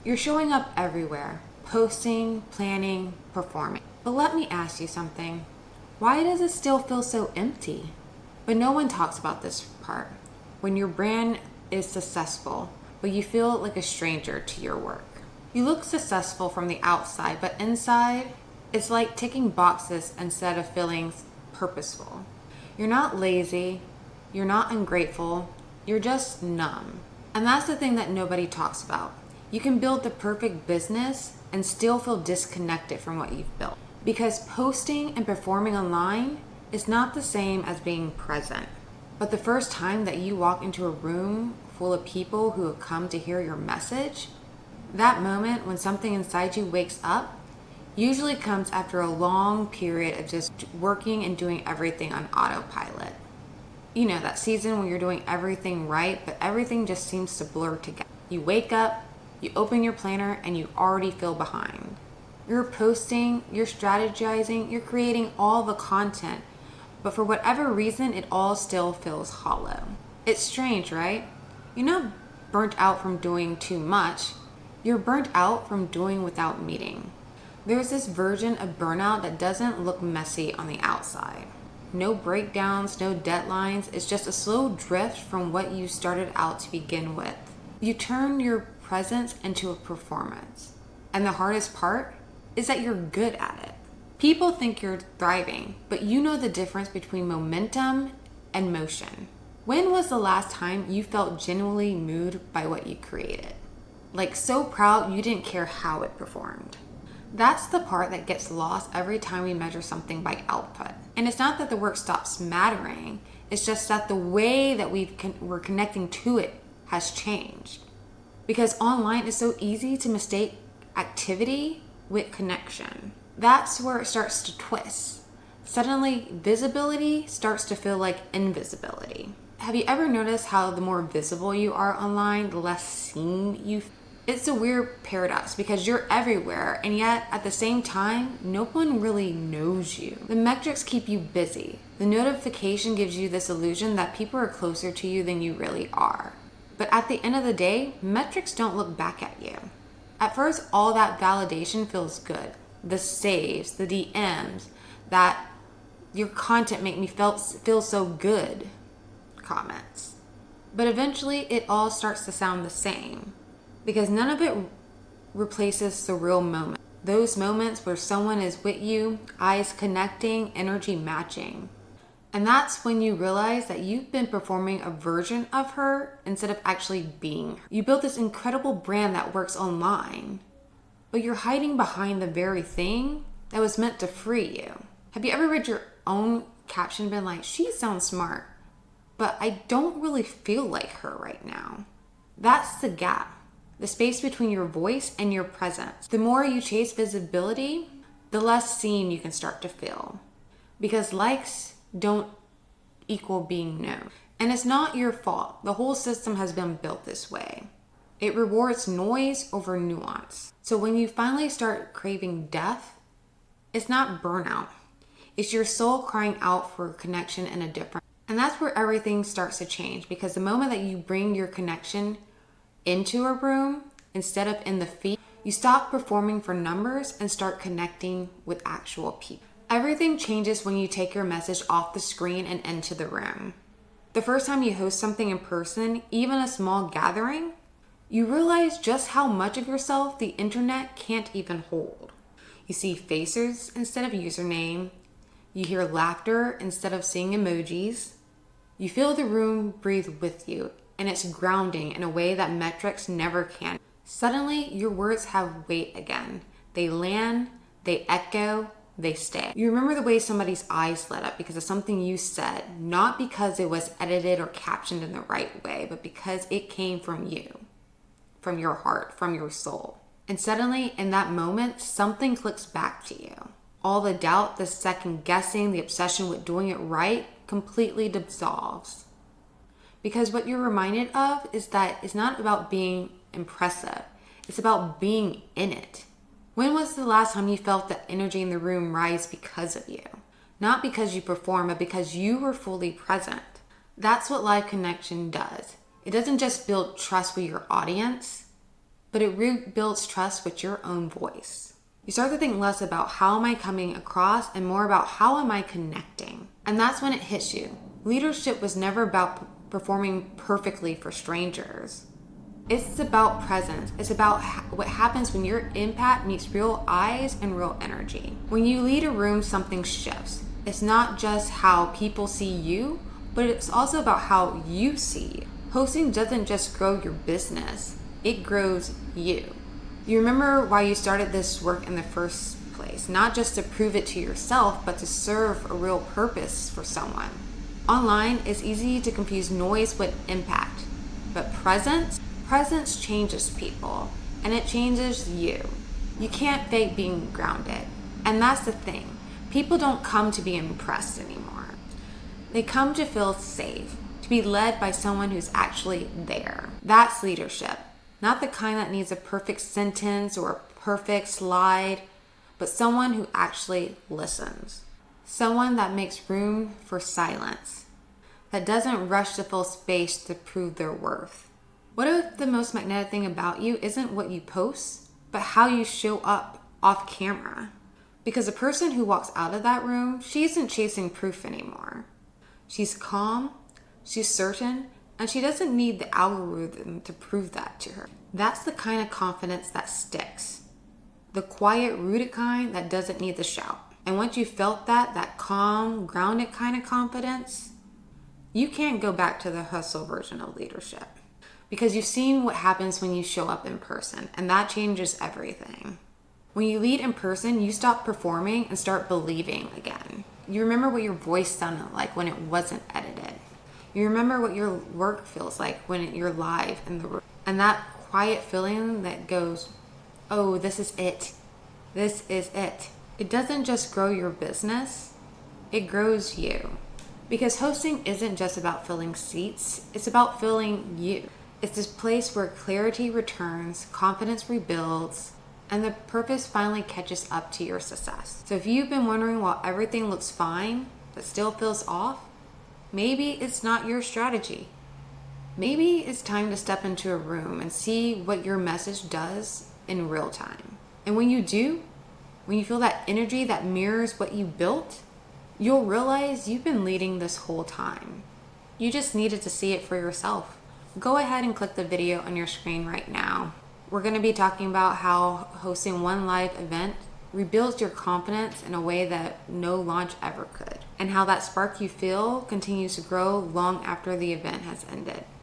You're showing up everywhere, posting, planning, performing. But let me ask you something. Why does it still feel so empty? But no one talks about this part. When your brand is successful, but you feel like a stranger to your work. You look successful from the outside, but inside, it's like ticking boxes instead of feeling purposeful. You're not lazy, you're not ungrateful, you're just numb. And that's the thing that nobody talks about. You can build the perfect business and still feel disconnected from what you've built. Because posting and performing online is not the same as being present. But the first time that you walk into a room full of people who have come to hear your message, that moment when something inside you wakes up usually comes after a long period of just working and doing everything on autopilot. You know, that season when you're doing everything right, but everything just seems to blur together. You wake up, you open your planner, and you already feel behind. You're posting, you're strategizing, you're creating all the content, but for whatever reason, it all still feels hollow. It's strange, right? You're not burnt out from doing too much. You're burnt out from doing without meeting. There's this version of burnout that doesn't look messy on the outside. No breakdowns, no deadlines. It's just a slow drift from what you started out to begin with. You turn your presence into a performance. And the hardest part is that you're good at it. People think you're thriving, but you know the difference between momentum and motion. When was the last time you felt genuinely moved by what you created? Like so proud you didn't care how it performed. That's the part that gets lost every time we measure something by output. And it's not that the work stops mattering, it's just that the way that we're connecting to it has changed. Because online is so easy to mistake activity with connection. That's where it starts to twist. Suddenly, visibility starts to feel like invisibility. Have you ever noticed how the more visible you are online, the less seen you feel? It's a weird paradox because you're everywhere, and yet at the same time, no one really knows you. The metrics keep you busy. The notification gives you this illusion that people are closer to you than you really are. But at the end of the day, metrics don't look back at you. At first, all that validation feels good. The saves, the DMs, that your content made me feel so good comments. But eventually, it all starts to sound the same. Because none of it replaces the real moment. Those moments where someone is with you, eyes connecting, energy matching. And that's when you realize that you've been performing a version of her instead of actually being her. You built this incredible brand that works online, but you're hiding behind the very thing that was meant to free you. Have you ever read your own caption and been like, she sounds smart, but I don't really feel like her right now? That's the gap. The space between your voice and your presence. The more you chase visibility, the less seen you can start to feel. Because likes don't equal being known. And it's not your fault. The whole system has been built this way. It rewards noise over nuance. So when you finally start craving depth, it's not burnout. It's your soul crying out for connection in a different. And that's where everything starts to change. Because the moment that you bring your connection into a room instead of in the feed, you stop performing for numbers and start connecting with actual people. Everything changes when you take your message off the screen and into the room. The first time you host something in person, even a small gathering, you realize just how much of yourself the internet can't even hold. You see faces instead of username. You hear laughter instead of seeing emojis. You feel the room breathe with you, and it's grounding in a way that metrics never can. Suddenly, your words have weight again. They land, they echo, they stay. You remember the way somebody's eyes lit up because of something you said, not because it was edited or captioned in the right way, but because it came from you, from your heart, from your soul. And suddenly, in that moment, something clicks back to you. All the doubt, the second guessing, the obsession with doing it right completely dissolves. Because what you're reminded of is that it's not about being impressive. It's about being in it. When was the last time you felt the energy in the room rise because of you? Not because you performed, but because you were fully present. That's what live connection does. It doesn't just build trust with your audience. but it rebuilds trust with your own voice. You start to think less about how am I coming across and more about how am I connecting. And that's when it hits you. Leadership was never about performing perfectly for strangers. It's about presence. It's about what happens when your impact meets real eyes and real energy. When you lead a room, something shifts. It's not just how people see you, but it's also about how you see you. Hosting doesn't just grow your business, it grows you. You remember why you started this work in the first place, not just to prove it to yourself, but to serve a real purpose for someone. Online, it's easy to confuse noise with impact, but presence changes people, and it changes you. You can't fake being grounded, and that's the thing. People don't come to be impressed anymore. They come to feel safe, to be led by someone who's actually there. That's leadership. Not the kind that needs a perfect sentence or a perfect slide, but someone who actually listens. Someone that makes room for silence. That doesn't rush to fill space to prove their worth. What if the most magnetic thing about you isn't what you post, but how you show up off camera? Because the person who walks out of that room, she isn't chasing proof anymore. She's calm, she's certain, and she doesn't need the algorithm to prove that to her. That's the kind of confidence that sticks. The quiet, rooted kind that doesn't need the shout. And once you felt that calm, grounded kind of confidence, you can't go back to the hustle version of leadership. Because you've seen what happens when you show up in person, and that changes everything. When you lead in person, you stop performing and start believing again. You remember what your voice sounded like when it wasn't edited. You remember what your work feels like when you're live in the room. And that quiet feeling that goes, oh, this is it. This is it. It doesn't just grow your business, it grows you. Because hosting isn't just about filling seats, it's about filling you. It's this place where clarity returns, confidence rebuilds, and the purpose finally catches up to your success. So if you've been wondering why everything looks fine, but still feels off, maybe it's not your strategy. Maybe it's time to step into a room and see what your message does in real time. And when you do, when you feel that energy that mirrors what you built, you'll realize you've been leading this whole time. You just needed to see it for yourself. Go ahead and click the video on your screen right now. We're going to be talking about how hosting one live event rebuilds your confidence in a way that no launch ever could, and how that spark you feel continues to grow long after the event has ended.